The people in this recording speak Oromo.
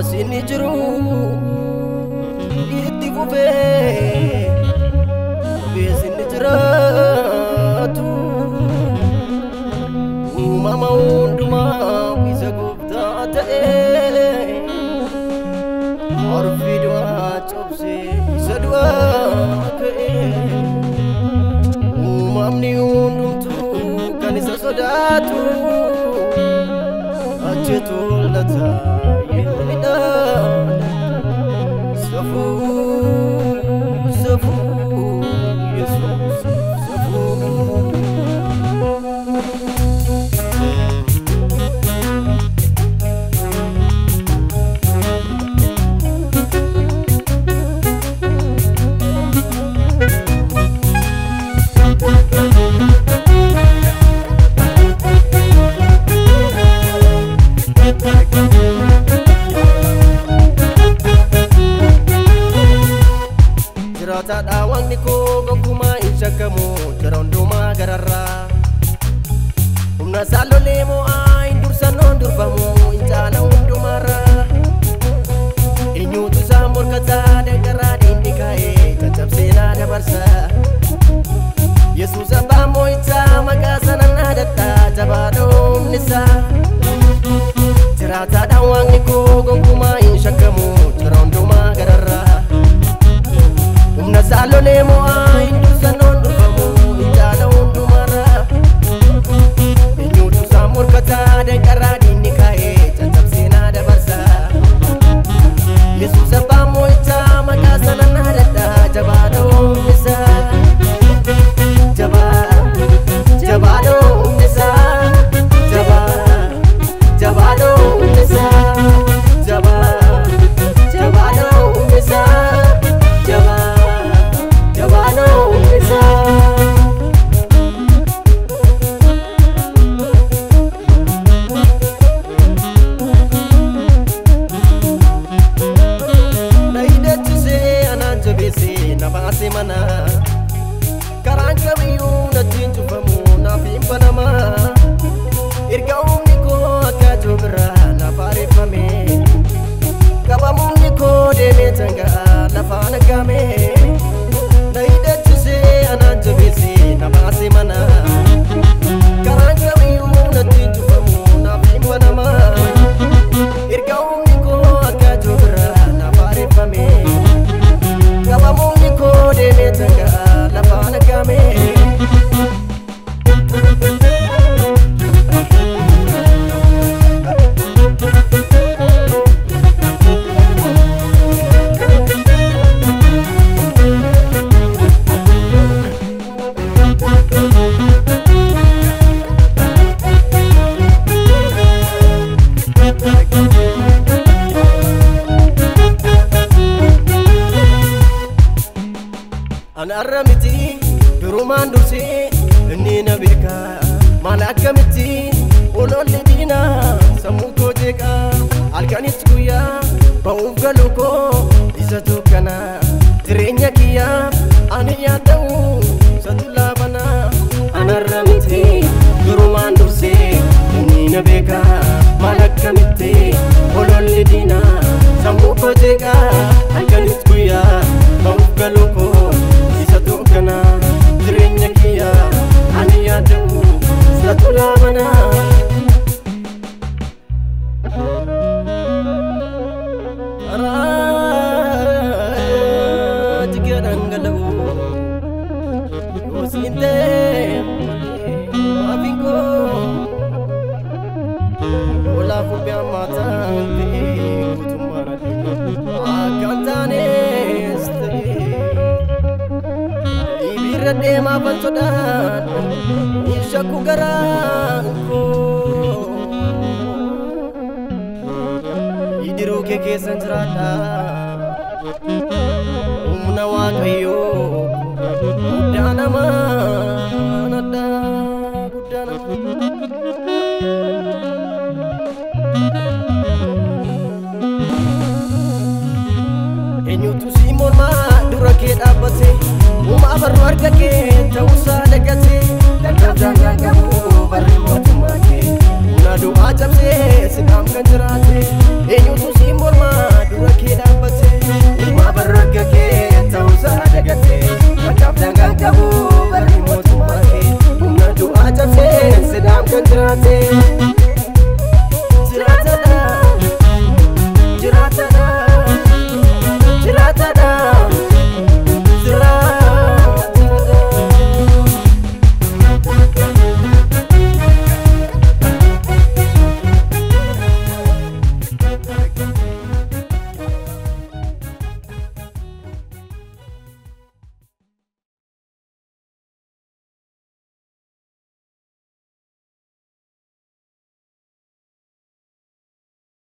Sini jiru itti fufee beeksisni jiraatu uumama hundumaa isa gooftaa ta'e orfii du'aa cabsee isa du'aa ka'e uumamni hundumtuu kan isa sodaatu achitu lataa. Jirata wang niko gokuma inshakamu jaronduma gararra umna salolemo ay dursano durbamu injala undumara inyutu samur kata dengara dindikae cacapsena dabarsa Yesus abamo ita magasanan adatta jabadom nisa Jirata wang niko gokuma inshakamu jaronduma gararra Nasalo lemo ay dusanon durbamu injala undumara inyutu samur kata dengara dindikae cacapsena dabarsa Yesus abamo ita magasanan adatta jabadom nisa jabadom nisa jabadom nisa jabadom nisa mana karang kamiyu na tinju famu na pimpanama irgaum niko akajubra na pare fame kabamum niko de metanga na fana game na ida tuse ananjo bisi na basi mana karang kamiyu na tinju famu na pimpanama irgaum niko akajubra na pare fame kabamum niko de metanga na fana game Anaramiti duruman dursi inni nabika malakamiti ololli dina samu ko jeka alkanit kuya bau galuko isatu kana tirenya kiya aniya tau satula bana anaramiti duruman dursi inni nabika malakamiti ololli dina samu ko jeka alkanit kuya bau galuko kana tirenya kiya aniya tau satula bana tigarangalu osinte mabingo ola Oromiyaa maataanti guutummaan addunyaa akkan taanes ta'e ibirra deemaa ban sodaadha hin shakku garaan koo idiruu kee keessan jiraadha humna waaqayyoo guddaa namaan addaa guddaa namaan eenyutu si mormaa dura kee dhaabbate uumaa barru harka kee ta'uusaa dagate dadhabdaan gaagamu barri mootummaa kee humna du'aa cabsee si dhaam kan jiraate